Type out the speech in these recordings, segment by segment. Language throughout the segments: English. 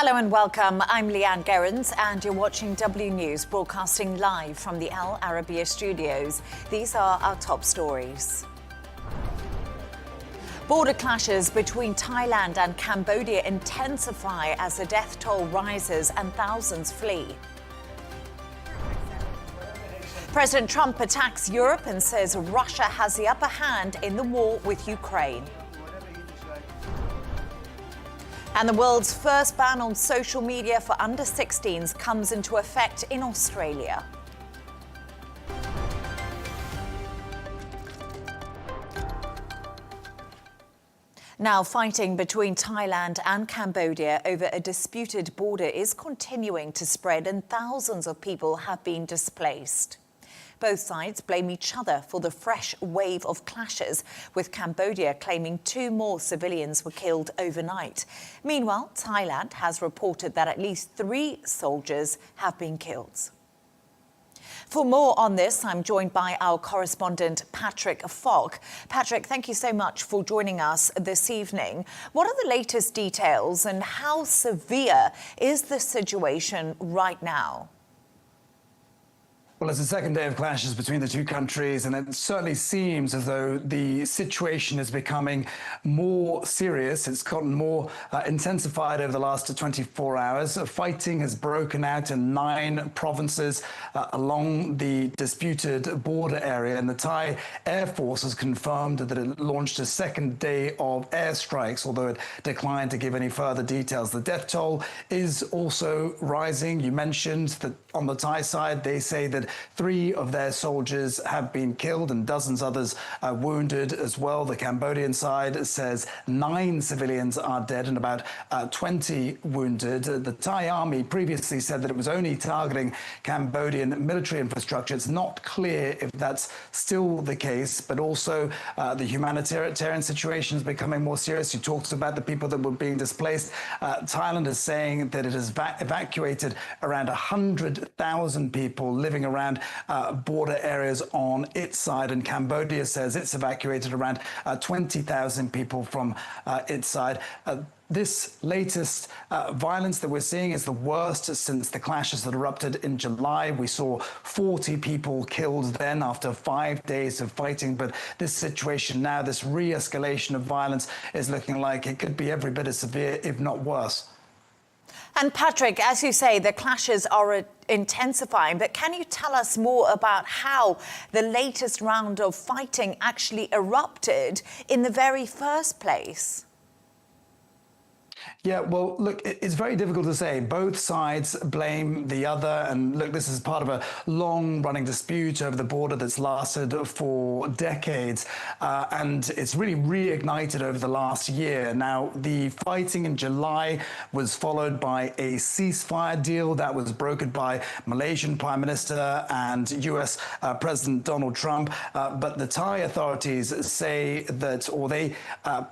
Hello and welcome. I'm Leigh-Ann Gerrans and you're watching W News, broadcasting live from the Arabiya studios. These are our top stories. Border clashes between Thailand and Cambodia intensify as the death toll rises and thousands flee. President Trump attacks Europe and says Russia has the upper hand in the war with Ukraine. And the world's first ban on social media for under-16s comes into effect in Australia. Now, fighting between Thailand and Cambodia over a disputed border is continuing to spread and thousands of people have been displaced. Both sides blame each other for the fresh wave of clashes, with Cambodia claiming 2 more civilians were killed overnight. Meanwhile, Thailand has reported that at least 3 soldiers have been killed. For more on this, I'm joined by our correspondent, Patrick Falk. Patrick, thank you so much for joining us this evening. What are the latest details and how severe is the situation right now? Well, it's the second day of clashes between the two countries, and it certainly seems as though the situation is becoming more serious. It's gotten more intensified over the last 24 hours. Fighting has broken out in 9 provinces along the disputed border area, and the Thai Air Force has confirmed that it launched a second day of airstrikes, although it declined to give any further details. The death toll is also rising. You mentioned that on the Thai side, they say that 3 of their soldiers have been killed and dozens others wounded as well. The Cambodian side says 9 civilians are dead and about 20 wounded. The Thai army previously said that it was only targeting Cambodian military infrastructure. It's not clear if that's still the case, but also the humanitarian situation is becoming more serious. You talked about the people that were being displaced. Thailand is saying that it has evacuated around 100,000 people living around border areas on its side, and Cambodia says it's evacuated around 20,000 people from its side. This latest violence that we're seeing is the worst since the clashes that erupted in July. We saw 40 people killed then after 5 days of fighting. But this situation now, this re-escalation of violence, is looking like it could be every bit as severe, if not worse. And Patrick, as you say, the clashes are intensifying, but can you tell us more about how the latest round of fighting actually erupted in the very first place? Yeah, well, look, it's very difficult to say. Both sides blame the other. And look, this is part of a long-running dispute over the border that's lasted for decades. And it's really reignited over the last year. Now, the fighting in July was followed by a ceasefire deal that was brokered by Malaysian Prime Minister and US President Donald Trump. But the Thai authorities say that, or they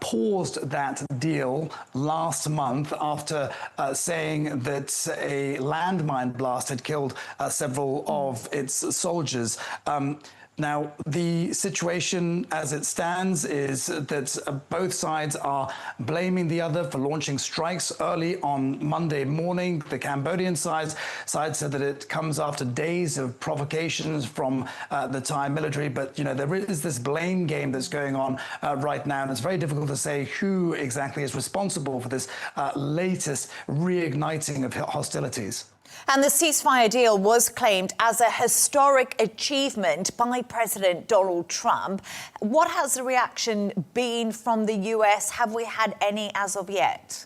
paused that deal last month after saying that a landmine blast had killed several of its soldiers. Now, the situation as it stands is that both sides are blaming the other for launching strikes early on Monday morning. The Cambodian side said that it comes after days of provocations from the Thai military. But, you know, there is this blame game that's going on right now, and it's very difficult to say who exactly is responsible for this latest reigniting of hostilities. And the ceasefire deal was claimed as a historic achievement by President Donald Trump. What has the reaction been from the US? Have we had any as of yet?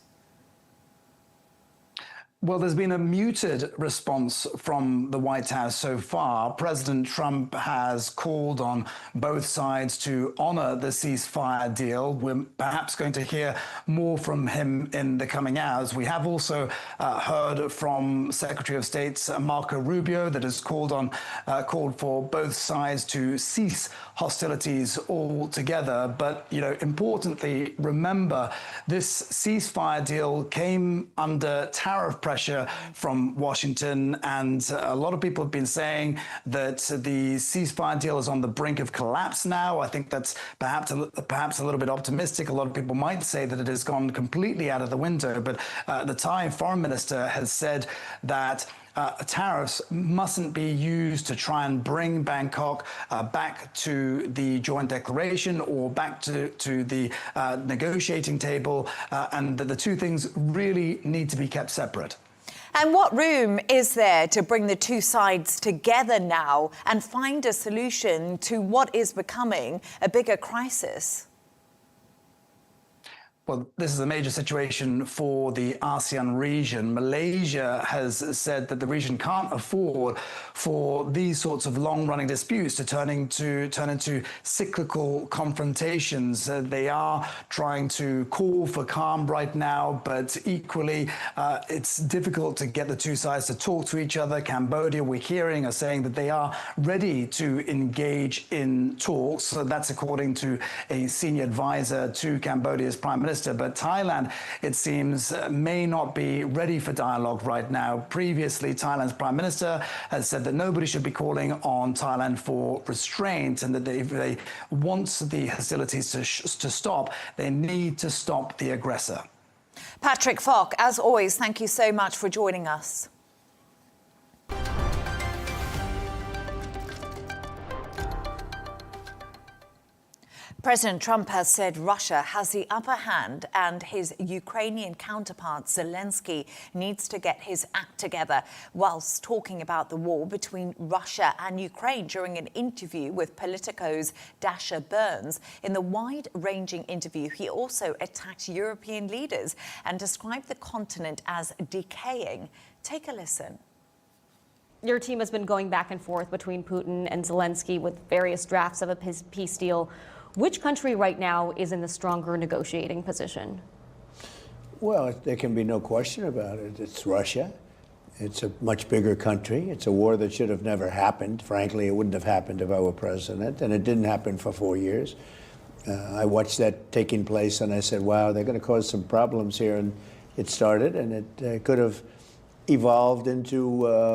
Well, there's been a muted response from the White House so far. President Trump has called on both sides to honor the ceasefire deal. We're perhaps going to hear more from him in the coming hours. We have also heard from Secretary of State Marco Rubio that has called for both sides to cease hostilities altogether. But, you know, importantly, remember, this ceasefire deal came under tariff pressure pressure from Washington, and a lot of people have been saying that the ceasefire deal is on the brink of collapse now. I think that's perhaps a little bit optimistic. A lot of people might say that it has gone completely out of the window, but the Thai foreign minister has said that tariffs mustn't be used to try and bring Bangkok back to the joint declaration or back to the negotiating table, and that the two things really need to be kept separate. And what room is there to bring the two sides together now and find a solution to what is becoming a bigger crisis? Well, this is a major situation for the ASEAN region. Malaysia has said that the region can't afford for these sorts of long-running disputes to turn into cyclical confrontations. They are trying to call for calm right now, but equally, it's difficult to get the two sides to talk to each other. Cambodia, we're hearing, are saying that they are ready to engage in talks. So that's according to a senior advisor to Cambodia's Prime Minister. But Thailand, it seems, may not be ready for dialogue right now. Previously, Thailand's Prime Minister has said that nobody should be calling on Thailand for restraint, and that if they want the hostilities to stop, they need to stop the aggressor. Patrick Falk, as always, thank you so much for joining us. President Trump has said Russia has the upper hand and his Ukrainian counterpart Zelenskyy needs to get his act together, whilst talking about the war between Russia and Ukraine during an interview with Politico's Dasha Burns. In the wide-ranging interview, he also attacked European leaders and described the continent as decaying. Take a listen. Your team has been going back and forth between Putin and Zelenskyy with various drafts of a peace deal. Which country right now is in the stronger negotiating position? Well, there can be no question about it. It's Russia. It's a much bigger country. It's a war that should have never happened. Frankly, it wouldn't have happened if I were president, and it didn't happen for 4 years. I watched that taking place, and I said, wow, they're going to cause some problems here. And it started, and it could have evolved into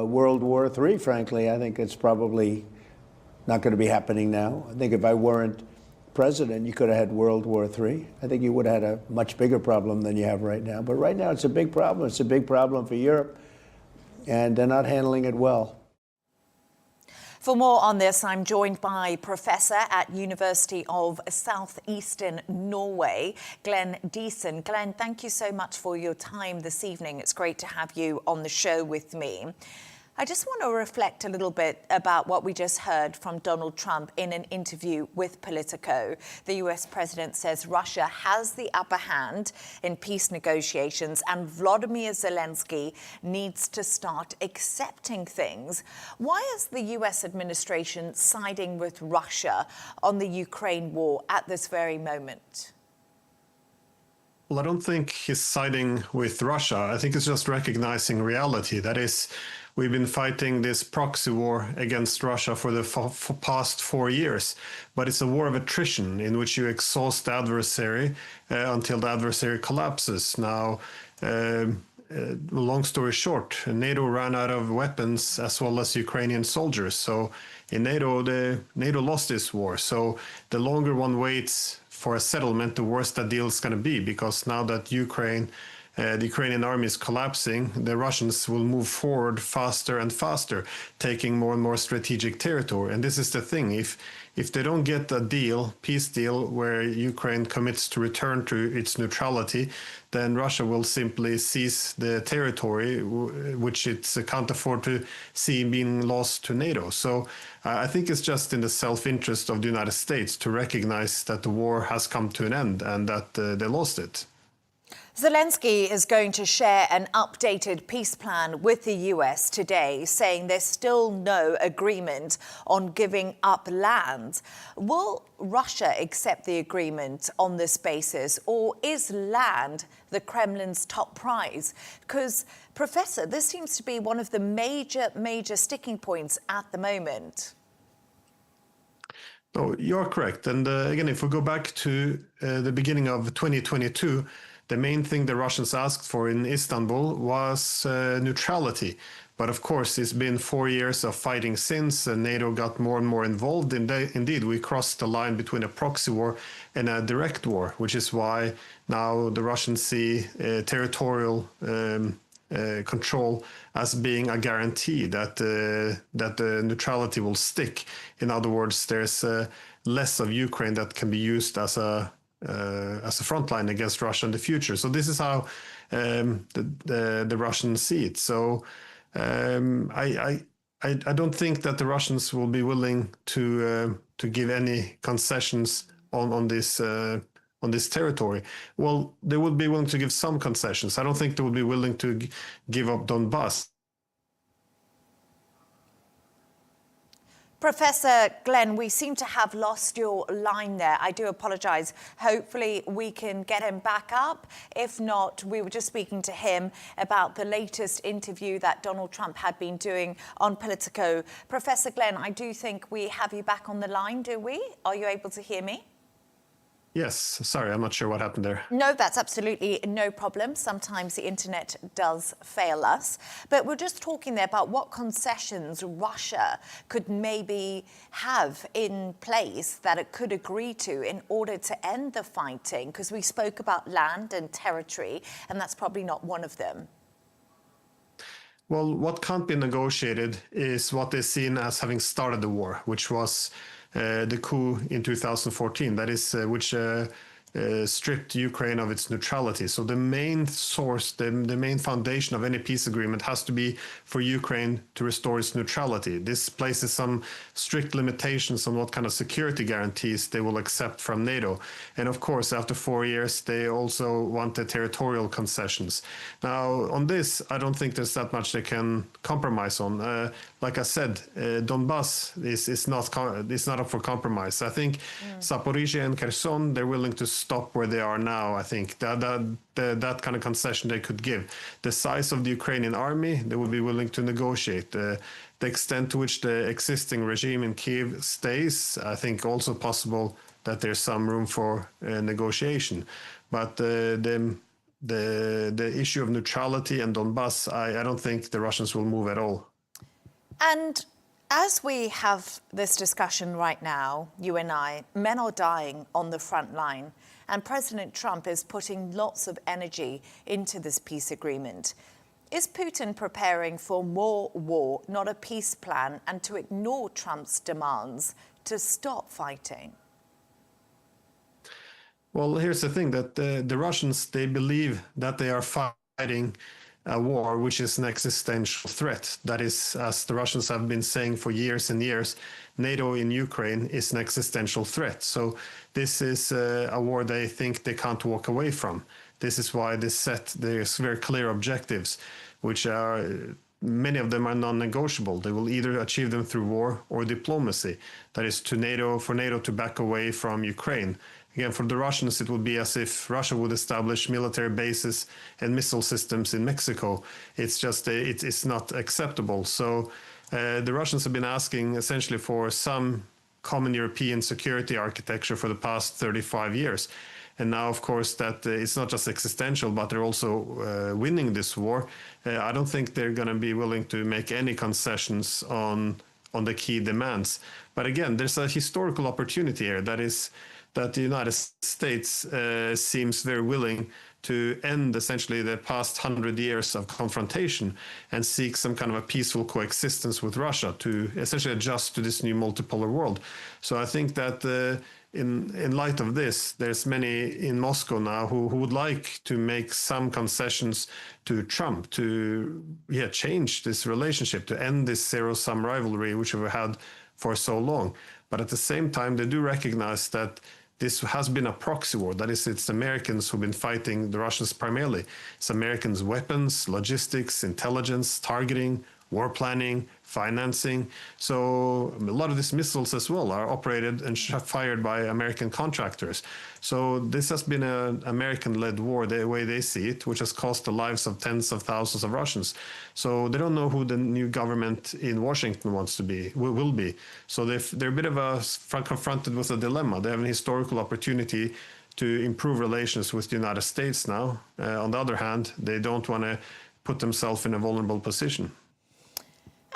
World War III, frankly. I think it's probably not going to be happening now. I think if I weren't president, you could have had World War III. I think you would have had a much bigger problem than you have right now. But right now, it's a big problem. It's a big problem for Europe, and they're not handling it well. For more on this, I'm joined by Professor at University of Southeastern Norway, Glenn Deason. Glenn, thank you so much for your time this evening. It's great to have you on the show with me. I just want to reflect a little bit about what we just heard from Donald Trump in an interview with Politico. The US president says Russia has the upper hand in peace negotiations and Volodymyr Zelenskyy needs to start accepting things. Why is the US administration siding with Russia on the Ukraine war at this very moment? Well, I don't think he's siding with Russia. I think it's just recognizing reality. That is, we've been fighting this proxy war against Russia for the past 4 years, but it's a war of attrition in which you exhaust the adversary until the adversary collapses. Now, long story short, NATO ran out of weapons as well as Ukrainian soldiers. So in NATO lost this war. So the longer one waits for a settlement, the worse that deal is going to be, because now that the Ukrainian army is collapsing, the Russians will move forward faster and faster, taking more and more strategic territory. And this is the thing, if they don't get a deal, peace deal, where Ukraine commits to return to its neutrality, then Russia will simply seize the territory, which it can't afford to see being lost to NATO. So I think it's just in the self-interest of the United States to recognize that the war has come to an end and that they lost it. Zelenskyy is going to share an updated peace plan with the US today, saying there's still no agreement on giving up land. Will Russia accept the agreement on this basis, or is land the Kremlin's top prize? Because, Professor, this seems to be one of the major sticking points at the moment. No, you're correct. And again, if we go back to the beginning of 2022, the main thing the Russians asked for in Istanbul was neutrality. But of course, it's been 4 years of fighting since, and NATO got more and more involved. Indeed, we crossed the line between a proxy war and a direct war, which is why now the Russians see territorial control as being a guarantee that the neutrality will stick. In other words, there's less of Ukraine that can be used as a front line against Russia in the future. So this is how the Russians see it. So I don't think that the Russians will be willing to give any concessions on this territory. Well, they would be willing to give some concessions. I don't think they would be willing to give up Donbass. Professor Glenn, we seem to have lost your line there. I do apologise. Hopefully we can get him back up. If not, we were just speaking to him about the latest interview that Donald Trump had been doing on Politico. Professor Glenn, I do think we have you back on the line, do we? Are you able to hear me? Yes, sorry, I'm not sure what happened there. No, that's absolutely no problem. Sometimes the internet does fail us. But we're just talking there about what concessions Russia could maybe have in place that it could agree to in order to end the fighting, because we spoke about land and territory, and that's probably not one of them. Well, what can't be negotiated is what is seen as having started the war, which was the coup in 2014, that is, which stripped Ukraine of its neutrality. So the main source, the main foundation of any peace agreement has to be for Ukraine to restore its neutrality. This places some strict limitations on what kind of security guarantees they will accept from NATO. And of course, after 4 years, they also want the territorial concessions. Now, on this, I don't think there's that much they can compromise on. Like I said, Donbass is not up for compromise. I think Zaporizhia and Kherson, they're willing to stop where they are now. I think that kind of concession they could give. The size of the Ukrainian army, they would be willing to negotiate. The extent to which the existing regime in Kyiv stays, I think also possible that there's some room for negotiation. But the issue of neutrality and Donbass, I don't think the Russians will move at all. And as we have this discussion right now, you and I, men are dying on the front line, and President Trump is putting lots of energy into this peace agreement. Is Putin preparing for more war, not a peace plan, and to ignore Trump's demands to stop fighting? Well, here's the thing, that the Russians, they believe that they are fighting a war which is an existential threat. That is, as the Russians have been saying for years and years, NATO in Ukraine is an existential threat. So this is a war they think they can't walk away from. This is why they set these very clear objectives, which are, many of them are non-negotiable. They will either achieve them through war or diplomacy. That is, for NATO to back away from Ukraine. Again, for the Russians, it would be as if Russia would establish military bases and missile systems in Mexico. It's just, it's not acceptable. So the Russians have been asking essentially for some common European security architecture for the past 35 years. And now, of course, that it's not just existential, but they're also winning this war. I don't think they're going to be willing to make any concessions on the key demands. But again, there's a historical opportunity here. That is that the United States seems very willing to end essentially the past 100 years of confrontation and seek some kind of a peaceful coexistence with Russia to essentially adjust to this new multipolar world. So I think that in light of this, there's many in Moscow now who would like to make some concessions to Trump to change this relationship, to end this zero-sum rivalry which we've had for so long. But at the same time, they do recognize that this has been a proxy war. That is, it's Americans who've been fighting the Russians primarily. It's Americans' weapons, logistics, intelligence, targeting, war planning, financing. So a lot of these missiles as well are operated and fired by American contractors. So this has been an American-led war, the way they see it, which has cost the lives of tens of thousands of Russians. So they don't know who the new government in Washington will be. So they're a bit of confronted with a dilemma. They have an historical opportunity to improve relations with the United States now. On the other hand, they don't want to put themselves in a vulnerable position.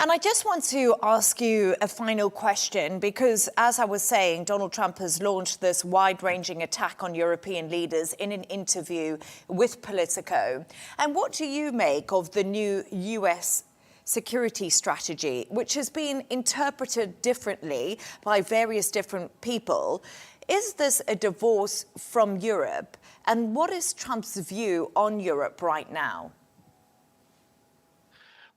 And I just want to ask you a final question, because as I was saying, Donald Trump has launched this wide-ranging attack on European leaders in an interview with Politico. And what do you make of the new US security strategy, which has been interpreted differently by various different people? Is this a divorce from Europe? And what is Trump's view on Europe right now?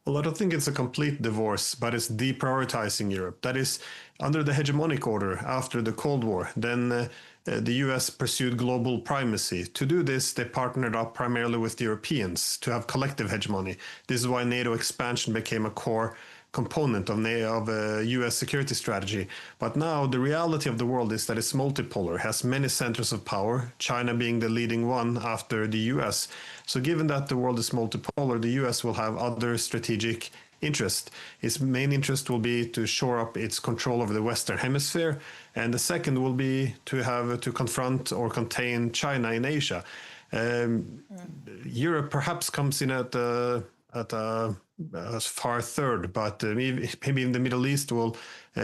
Well, I don't think it's a complete divorce, but it's deprioritizing Europe. That is, under the hegemonic order after the Cold War, then the US pursued global primacy. To do this, they partnered up primarily with the Europeans to have collective hegemony. This is why NATO expansion became a core component of US security strategy. But now the reality of the world is that it's multipolar, has many centers of power, China being the leading one after the US. So given that the world is multipolar, the US will have other strategic interest. Its main interest will be to shore up its control over the Western Hemisphere, and the second will be to confront or contain China in Asia. Europe perhaps comes in at a far third, but maybe in the Middle East will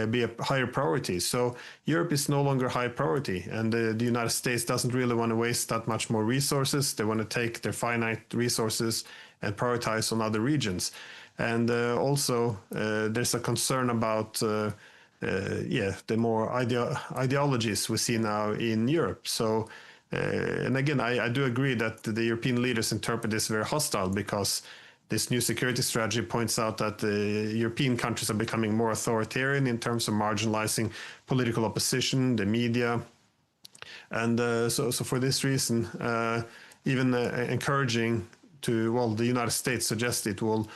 be a higher priority. So Europe is no longer high priority, and the United States doesn't really want to waste that much more resources. They want to take their finite resources and prioritize on other regions. And also there's a concern about the more ideologies we see now in Europe. So and again, I do agree that the European leaders interpret this very hostile, because this new security strategy points out that the European countries are becoming more authoritarian in terms of marginalizing political opposition, the media. And so for this reason, even encouraging the United States suggests it will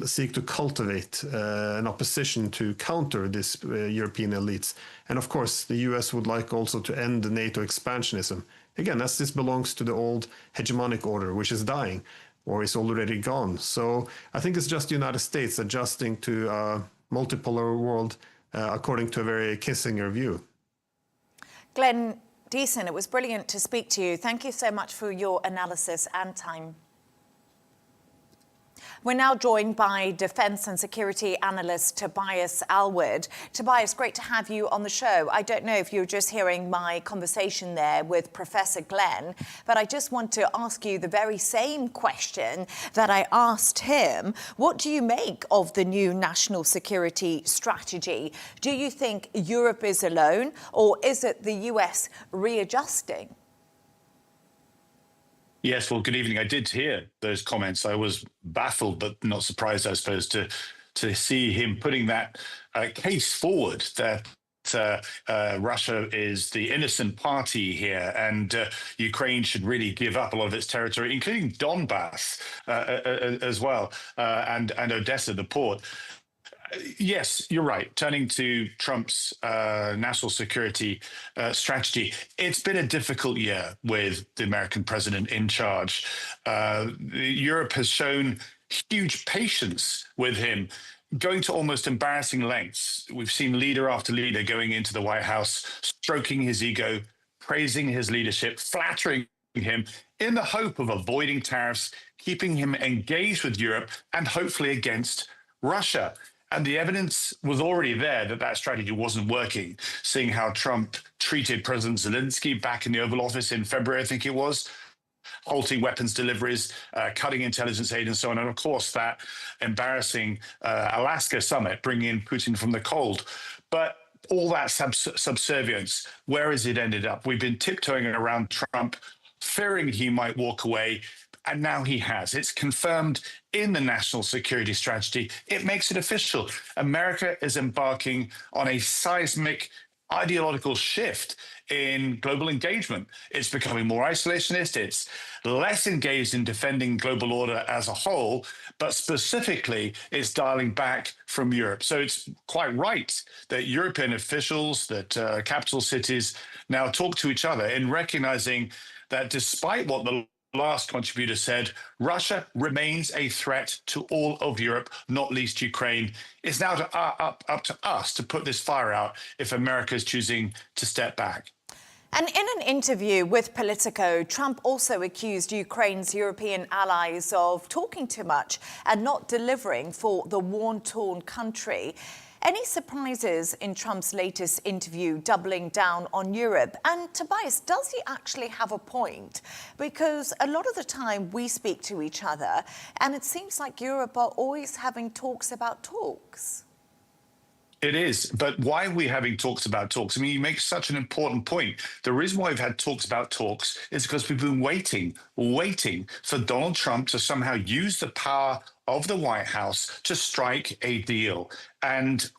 seek to cultivate an opposition to counter this European elites. And of course, the US would like also to end the NATO expansionism. Again, as this belongs to the old hegemonic order, which is dying, or is already gone. So I think it's just the United States adjusting to a multipolar world according to a very Kissinger view. Glenn Deason, it was brilliant to speak to you. Thank you so much for your analysis and time. We're now joined by defence and security analyst Tobias Alwood. Tobias, great to have you on the show. I don't know if you're just hearing my conversation there with Professor Glenn, but I just want to ask you the very same question that I asked him. What do you make of the new national security strategy? Do you think Europe is alone, or is it the US readjusting? Yes, well, good evening. I did hear those comments. I was baffled, but not surprised, I suppose, to see him putting that case forward that Russia is the innocent party here, and Ukraine should really give up a lot of its territory, including Donbass as well, and Odessa, the port. Yes, you're right. Turning to Trump's national security strategy, it's been a difficult year with the American president in charge. Europe has shown huge patience with him, going to almost embarrassing lengths. We've seen leader after leader going into the White House, stroking his ego, praising his leadership, flattering him in the hope of avoiding tariffs, keeping him engaged with Europe, and hopefully against Russia. And the evidence was already there that that strategy wasn't working, seeing how Trump treated President Zelenskyy back in the Oval Office in February, I think it was, halting weapons deliveries, cutting intelligence aid and so on. And of course, that embarrassing Alaska summit, bringing in Putin from the cold. But all that subservience, where has it ended up? We've been tiptoeing around Trump, fearing he might walk away. And now he has. It's confirmed in the national security strategy. It makes it official. America is embarking on a seismic ideological shift in global engagement. It's becoming more isolationist. It's less engaged in defending global order as a whole, but specifically it's dialing back from Europe. So it's quite right that European officials, that capital cities now talk to each other in recognizing that despite what the last contributor said, Russia remains a threat to all of Europe, not least Ukraine. It's now up to us to put this fire out if America is choosing to step back. And in an interview with Politico, Trump also accused Ukraine's European allies of talking too much and not delivering for the war-torn country. Any surprises in Trump's latest interview doubling down on Europe? And Tobias, does he actually have a point? Because a lot of the time we speak to each other and it seems like Europe are always having talks about talks. It is, but why are we having talks about talks? I mean, you make such an important point. The reason why we've had talks about talks is because we've been waiting for Donald Trump to somehow use the power of the White House to strike a deal. And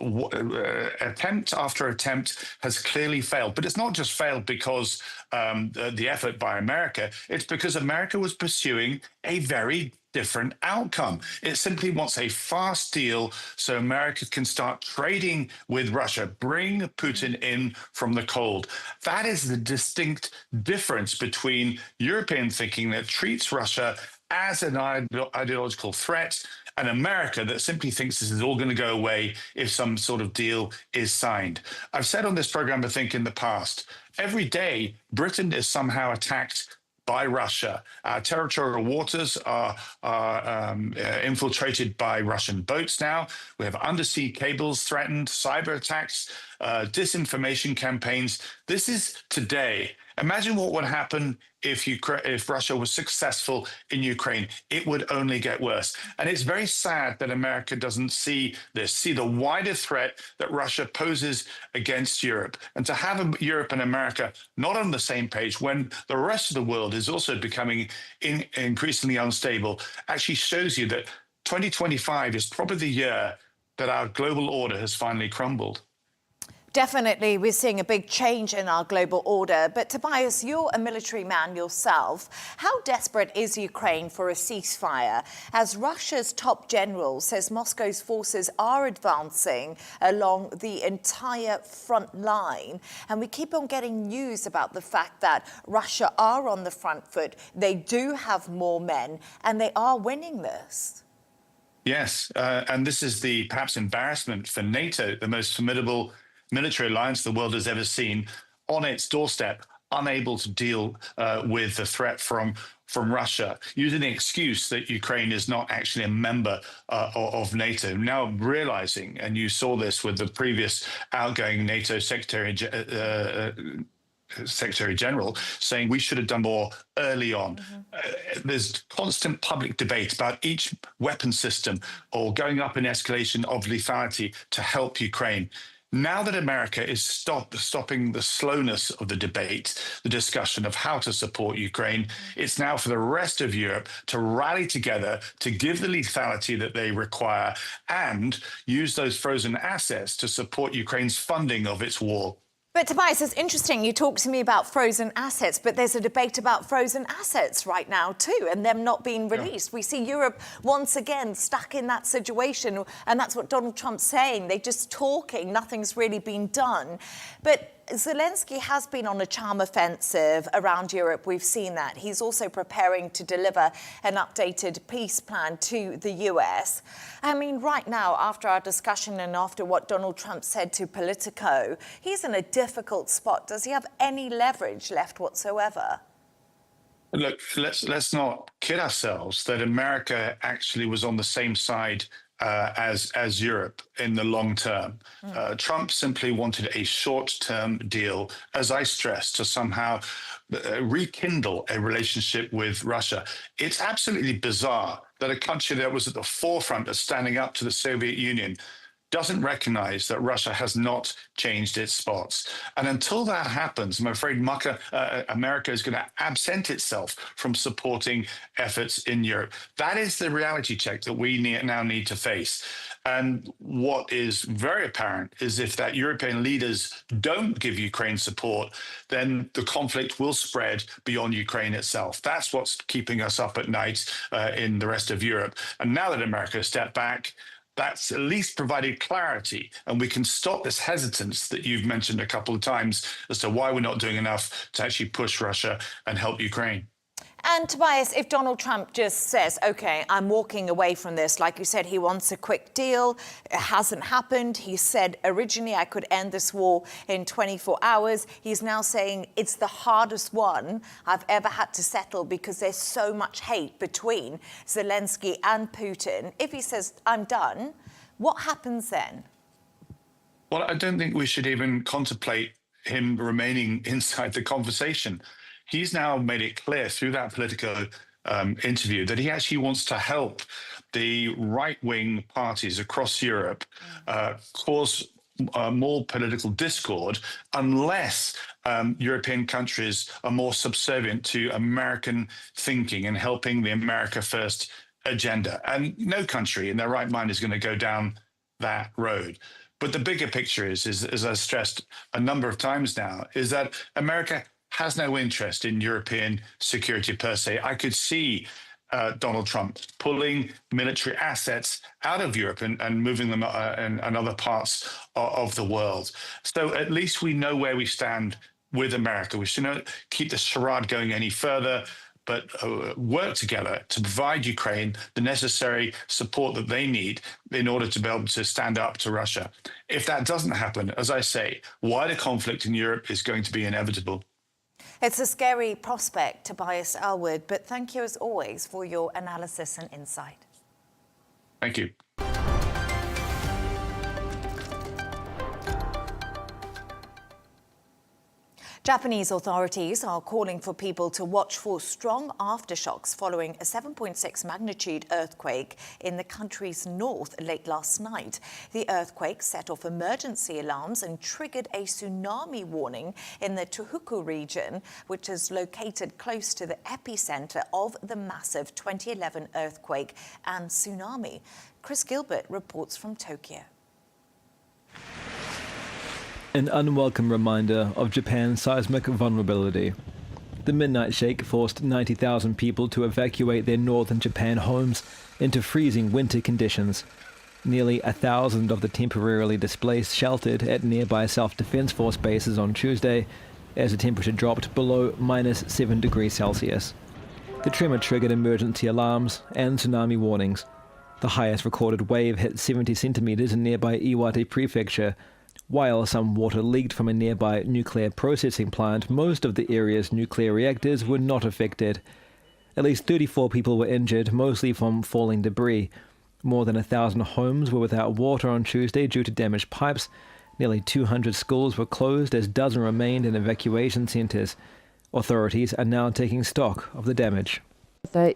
attempt after attempt has clearly failed. But it's not just failed because the effort by America, it's because America was pursuing a very different outcome. It simply wants a fast deal so America can start trading with Russia, bring Putin in from the cold. That is the distinct difference between European thinking that treats Russia as an ideological threat and America that simply thinks this is all going to go away if some sort of deal is signed. I've said on this program, I think in the past, every day Britain is somehow attacked by Russia. Our territorial waters are infiltrated by Russian boats now. We have undersea cables threatened, cyber attacks, disinformation campaigns. This is today. Imagine what would happen if Russia was successful in Ukraine. It would only get worse. And it's very sad that America doesn't see this, see the wider threat that Russia poses against Europe. And to have Europe and America not on the same page when the rest of the world is also becoming increasingly unstable actually shows you that 2025 is probably the year that our global order has finally crumbled. Definitely, we're seeing a big change in our global order. But Tobias, you're a military man yourself. How desperate is Ukraine for a ceasefire? As Russia's top general says Moscow's forces are advancing along the entire front line. And we keep on getting news about the fact that Russia are on the front foot. They do have more men and they are winning this. Yes, and this is the perhaps embarrassment for NATO, the most formidable military alliance the world has ever seen, on its doorstep, unable to deal with the threat from Russia, using the excuse that Ukraine is not actually a member of NATO. Now realizing, and you saw this with the previous outgoing NATO Secretary General saying we should have done more early on. There's constant public debate about each weapon system or going up in escalation of lethality to help Ukraine. Now that America is stopping the slowness of the debate, the discussion of how to support Ukraine, it's now for the rest of Europe to rally together to give the lethality that they require and use those frozen assets to support Ukraine's funding of its war. But Tobias, it's interesting. You talk to me about frozen assets, but there's a debate about frozen assets right now too, and them not being released. Yeah. We see Europe once again stuck in that situation, and that's what Donald Trump's saying. They're just talking. Nothing's really been done. But Zelenskyy has been on a charm offensive around Europe. We've seen that. He's also preparing to deliver an updated peace plan to the US. I mean, right now, after our discussion and after what Donald Trump said to Politico, he's in a difficult spot. Does he have any leverage left whatsoever? Look, let's not kid ourselves that America actually was on the same side as Europe in the long term. Trump simply wanted a short-term deal, as I stressed, to somehow rekindle a relationship with Russia. It's absolutely bizarre that a country that was at the forefront of standing up to the Soviet Union doesn't recognize that Russia has not changed its spots. And until that happens, I'm afraid America is going to absent itself from supporting efforts in Europe. That is the reality check that we now need to face. And what is very apparent is if that European leaders don't give Ukraine support, then the conflict will spread beyond Ukraine itself. That's what's keeping us up at night in the rest of Europe. And now that America has stepped back, that's at least provided clarity, and we can stop this hesitance that you've mentioned a couple of times as to why we're not doing enough to actually push Russia and help Ukraine. And Tobias, if Donald Trump just says, OK, I'm walking away from this, like you said, he wants a quick deal. It hasn't happened. He said originally I could end this war in 24 hours. He's now saying it's the hardest one I've ever had to settle because there's so much hate between Zelenskyy and Putin. If he says, I'm done, what happens then? Well, I don't think we should even contemplate him remaining inside the conversation. He's now made it clear through that Politico interview that he actually wants to help the right-wing parties across Europe cause more political discord unless European countries are more subservient to American thinking and helping the America First agenda. And no country in their right mind is going to go down that road. But the bigger picture is, as I stressed a number of times now, is that America has no interest in European security per se. I could see Donald Trump pulling military assets out of Europe and moving them in other parts of the world. So at least we know where we stand with America. We should not keep the charade going any further, but work together to provide Ukraine the necessary support that they need in order to be able to stand up to Russia. If that doesn't happen, as I say, wider conflict in Europe is going to be inevitable. It's a scary prospect, Tobias Elwood, but thank you as always for your analysis and insight. Thank you. Japanese authorities are calling for people to watch for strong aftershocks following a 7.6 magnitude earthquake in the country's north late last night. The earthquake set off emergency alarms and triggered a tsunami warning in the Tohoku region, which is located close to the epicenter of the massive 2011 earthquake and tsunami. Chris Gilbert reports from Tokyo. An unwelcome reminder of Japan's seismic vulnerability. The midnight shake forced 90,000 people to evacuate their northern Japan homes into freezing winter conditions. Nearly 1,000 of the temporarily displaced sheltered at nearby self-defense force bases on Tuesday as the temperature dropped below -7 degrees Celsius. The tremor triggered emergency alarms and tsunami warnings. The highest recorded wave hit 70 centimeters in nearby Iwate Prefecture. While some water leaked from a nearby nuclear processing plant, most of the area's nuclear reactors were not affected. At least 34 people were injured, mostly from falling debris. More than 1,000 homes were without water on Tuesday due to damaged pipes. Nearly 200 schools were closed as dozens remained in evacuation centers. Authorities are now taking stock of the damage. We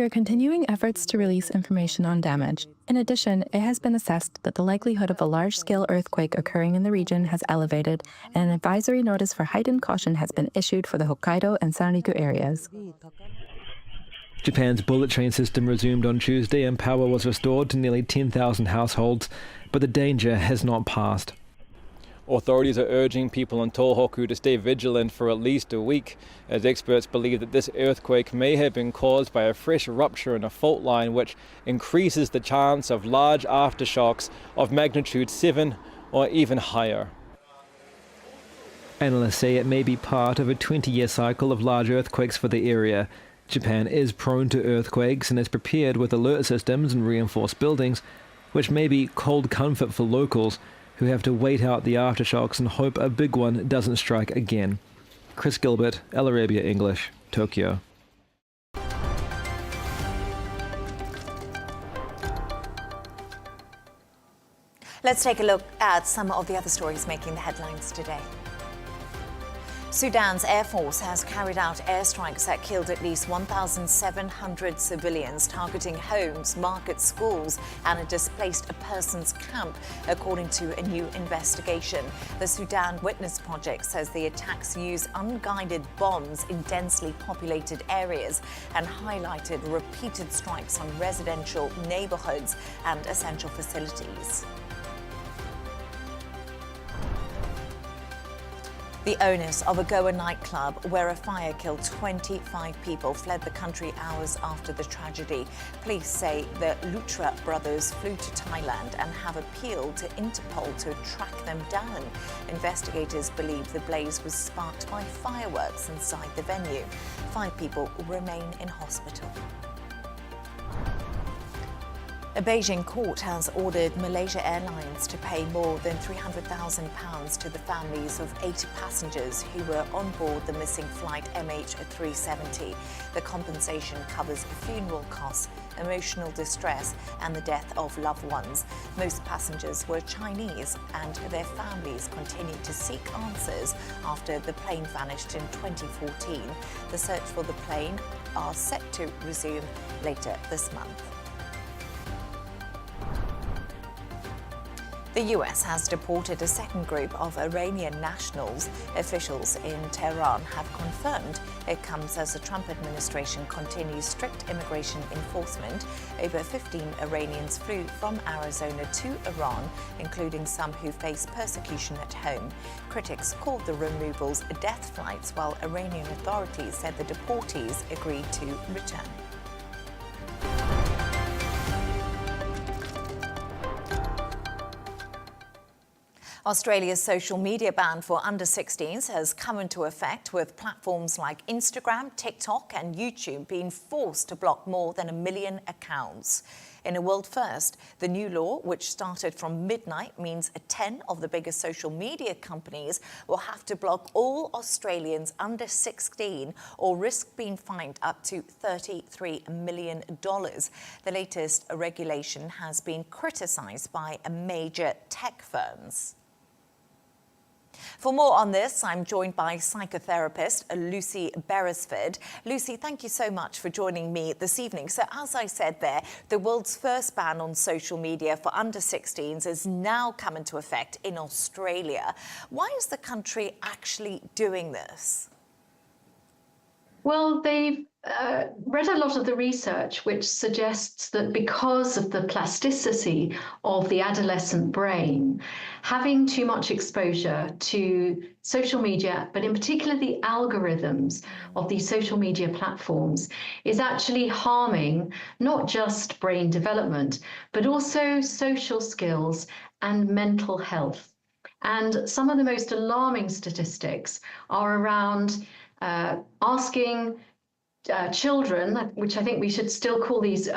are continuing efforts to release information on damage. In addition, it has been assessed that the likelihood of a large-scale earthquake occurring in the region has elevated, and an advisory notice for heightened caution has been issued for the Hokkaido and Sanriku areas. Japan's bullet train system resumed on Tuesday and power was restored to nearly 10,000 households, but the danger has not passed. Authorities are urging people in Tohoku to stay vigilant for at least a week, as experts believe that this earthquake may have been caused by a fresh rupture in a fault line which increases the chance of large aftershocks of magnitude 7 or even higher. Analysts say it may be part of a 20-year cycle of large earthquakes for the area. Japan is prone to earthquakes and is prepared with alert systems and reinforced buildings, which may be cold comfort for locals who have to wait out the aftershocks and hope a big one doesn't strike again. Chris Gilbert, Arabiya English, Tokyo. Let's take a look at some of the other stories making the headlines today. Sudan's Air Force has carried out airstrikes that killed at least 1,700 civilians, targeting homes, markets, schools, and a displaced persons camp, according to a new investigation. The Sudan Witness Project says the attacks use unguided bombs in densely populated areas and highlighted repeated strikes on residential neighborhoods and essential facilities. The owners of a Goa nightclub where a fire killed 25 people fled the country hours after the tragedy. Police say the Lutra brothers flew to Thailand and have appealed to Interpol to track them down. Investigators believe the blaze was sparked by fireworks inside the venue. 5 people remain in hospital. A Beijing court has ordered Malaysia Airlines to pay more than £300,000 to the families of 80 passengers who were on board the missing flight MH370. The compensation covers funeral costs, emotional distress and the death of loved ones. Most passengers were Chinese and their families continue to seek answers after the plane vanished in 2014. The search for the plane are set to resume later this month. The US has deported a second group of Iranian nationals. Officials in Tehran have confirmed it comes as the Trump administration continues strict immigration enforcement. Over 15 Iranians flew from Arizona to Iran, including some who face persecution at home. Critics called the removals death flights, while Iranian authorities said the deportees agreed to return. Australia's social media ban for under-16s has come into effect, with platforms like Instagram, TikTok and YouTube being forced to block more than 1 million accounts. In a world first, the new law, which started from midnight, means 10 of the biggest social media companies will have to block all Australians under 16 or risk being fined up to $33 million. The latest regulation has been criticised by major tech firms. For more on this, I'm joined by psychotherapist Lucy Beresford. Lucy, thank you so much for joining me this evening. So as I said there, the world's first ban on social media for under-16s has now come into effect in Australia. Why is the country actually doing this? Well, they've read a lot of the research which suggests that because of the plasticity of the adolescent brain, having too much exposure to social media, but in particular the algorithms of these social media platforms, is actually harming not just brain development, but also social skills and mental health. And some of the most alarming statistics are around asking children, which I think we should still call these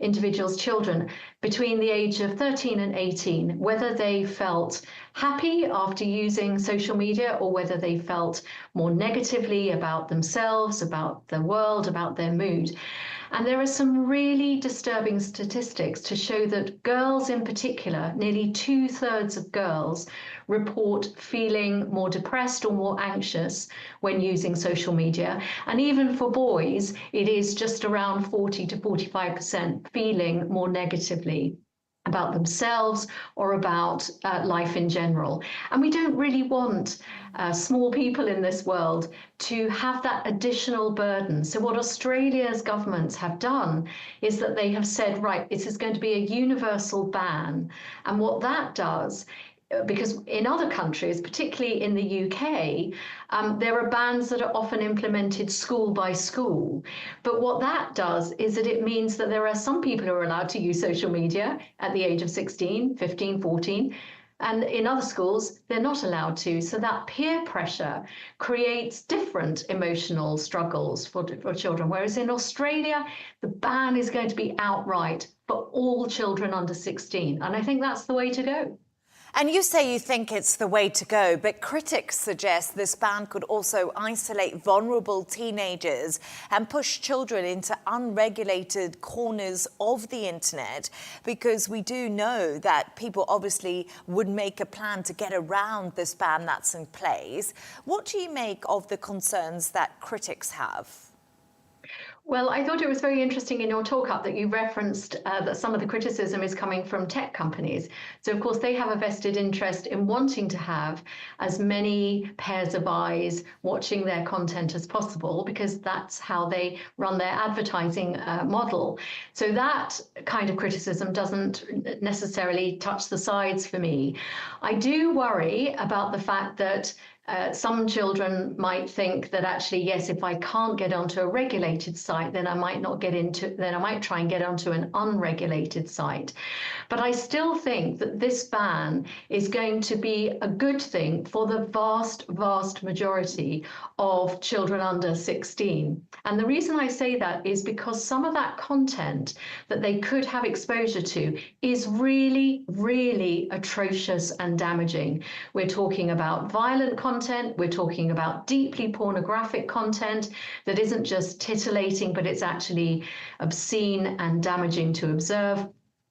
individuals children, between the age of 13 and 18, whether they felt happy after using social media or whether they felt more negatively about themselves, about the world, about their mood. And there are some really disturbing statistics to show that girls in particular, nearly 2/3 of girls, report feeling more depressed or more anxious when using social media. And even for boys, it is just around 40 to 45% feeling more negatively about themselves or about life in general. And we don't really want small people in this world to have that additional burden. So what Australia's governments have done is that they have said, right, this is going to be a universal ban. And what that does, because in other countries, particularly in the UK, there are bans that are often implemented school by school. But what that does is that it means that there are some people who are allowed to use social media at the age of 16, 15, 14, and in other schools, they're not allowed to. So that peer pressure creates different emotional struggles for children. Whereas in Australia, the ban is going to be outright for all children under 16. And I think that's the way to go. And you say you think it's the way to go, but critics suggest this ban could also isolate vulnerable teenagers and push children into unregulated corners of the internet, because we do know that people obviously would make a plan to get around this ban that's in place. What do you make of the concerns that critics have? Well, I thought it was very interesting in your talk-up that you referenced that some of the criticism is coming from tech companies. So, of course, they have a vested interest in wanting to have as many pairs of eyes watching their content as possible, because that's how they run their advertising model. So that kind of criticism doesn't necessarily touch the sides for me. I do worry about the fact that some children might think that actually, yes, if I can't get onto a regulated site, then I might try and get onto an unregulated site. But I still think that this ban is going to be a good thing for the vast, vast majority of children under 16. And the reason I say that is because some of that content that they could have exposure to is really, really atrocious and damaging. We're talking about violent content, we're talking about deeply pornographic content that isn't just titillating, but it's actually obscene and damaging to observe.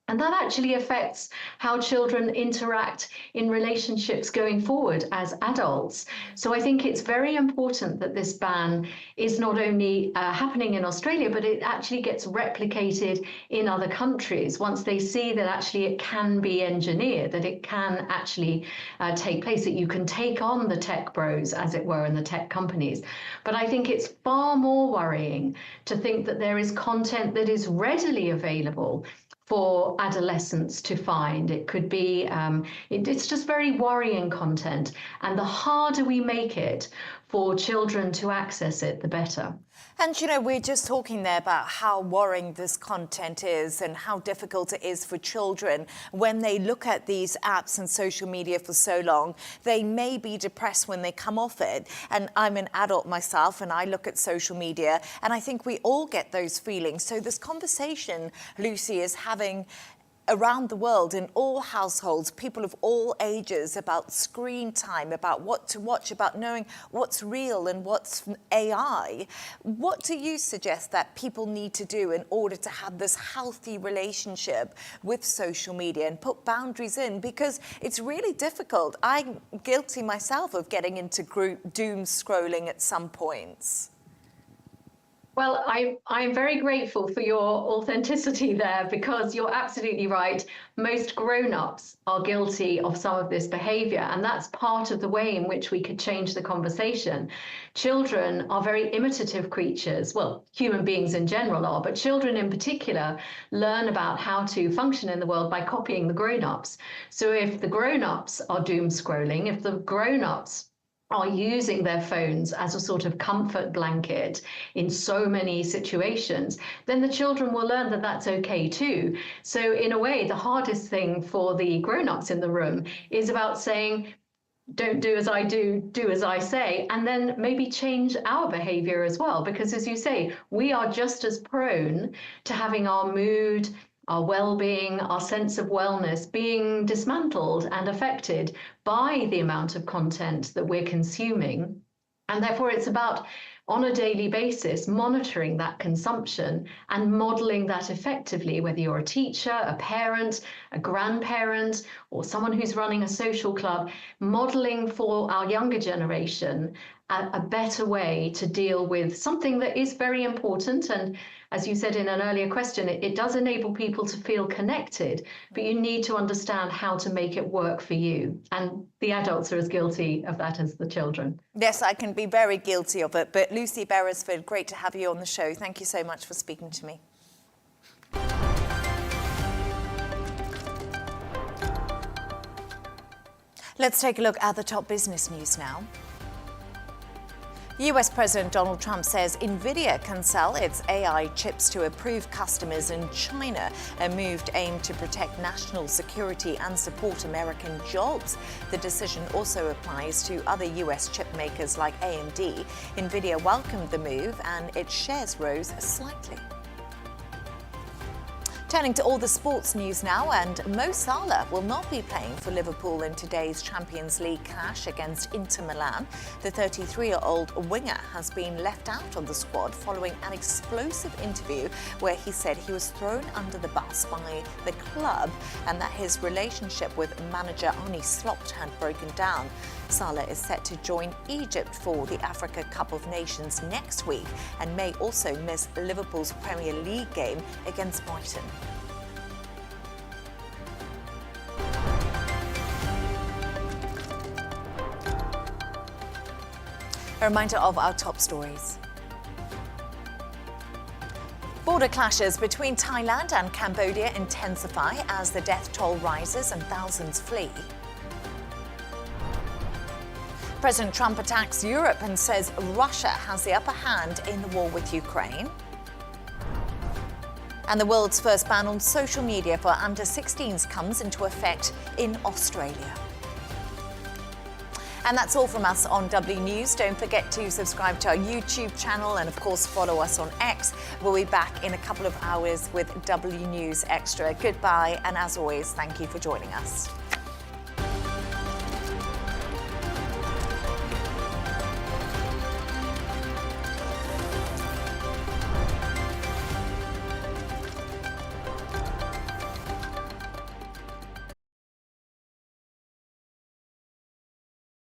And that actually affects how children interact in relationships going forward as adults. So I think it's very important that this ban is not only happening in Australia, but it actually gets replicated in other countries once they see that actually it can be engineered, that it can actually take place, that you can take on the tech bros, as it were, and the tech companies. But I think it's far more worrying to think that there is content that is readily available for adolescents to find. It could be, it's just very worrying content. And the harder we make it for children to access it, the better. And, you know, we're just talking there about how worrying this content is and how difficult it is for children when they look at these apps and social media for so long. They may be depressed when they come off it. And I'm an adult myself and I look at social media and I think we all get those feelings. So this conversation Lucy is having around the world in all households, people of all ages, about screen time, about what to watch, about knowing what's real and what's AI. What do you suggest that people need to do in order to have this healthy relationship with social media and put boundaries in? Because it's really difficult. I'm guilty myself of getting into group doom scrolling at some points. Well, I'm very grateful for your authenticity there, because you're absolutely right. Most grown-ups are guilty of some of this behavior, and that's part of the way in which we could change the conversation. Children are very imitative creatures. Well, human beings in general are, but children in particular learn about how to function in the world by copying the grown-ups. So if the grown-ups are doom scrolling, if the grown-ups are using their phones as a sort of comfort blanket in so many situations, then the children will learn that that's okay too. So in a way, the hardest thing for the grown-ups in the room is about saying, don't do as I do, do as I say, and then maybe change our behavior as well. Because as you say, we are just as prone to having our mood, our well-being, our sense of wellness being dismantled and affected by the amount of content that we're consuming. And therefore it's about, on a daily basis, monitoring that consumption and modeling that effectively, whether you're a teacher, a parent, a grandparent, or someone who's running a social club, modeling for our younger generation a better way to deal with something that is very important. And as you said in an earlier question, it does enable people to feel connected, but you need to understand how to make it work for you. And the adults are as guilty of that as the children. Yes, I can be very guilty of it. But Lucy Beresford, great to have you on the show. Thank you so much for speaking to me. Let's take a look at the top business news now. US President Donald Trump says NVIDIA can sell its AI chips to approved customers in China, a move aimed to protect national security and support American jobs. The decision also applies to other US chip makers like AMD. NVIDIA welcomed the move and its shares rose slightly. Turning to all the sports news now, and Mo Salah will not be playing for Liverpool in today's Champions League clash against Inter Milan. The 33-year-old winger has been left out of the squad following an explosive interview where he said he was thrown under the bus by the club and that his relationship with manager Arne Slot had broken down. Salah is set to join Egypt for the Africa Cup of Nations next week and may also miss Liverpool's Premier League game against Brighton. A reminder of our top stories. Border clashes between Thailand and Cambodia intensify as the death toll rises and thousands flee. President Trump attacks Europe and says Russia has the upper hand in the war with Ukraine. And the world's first ban on social media for under-16s comes into effect in Australia. And that's all from us on W News. Don't forget to subscribe to our YouTube channel and, of course, follow us on X. We'll be back in a couple of hours with W News Extra. Goodbye, and as always, thank you for joining us.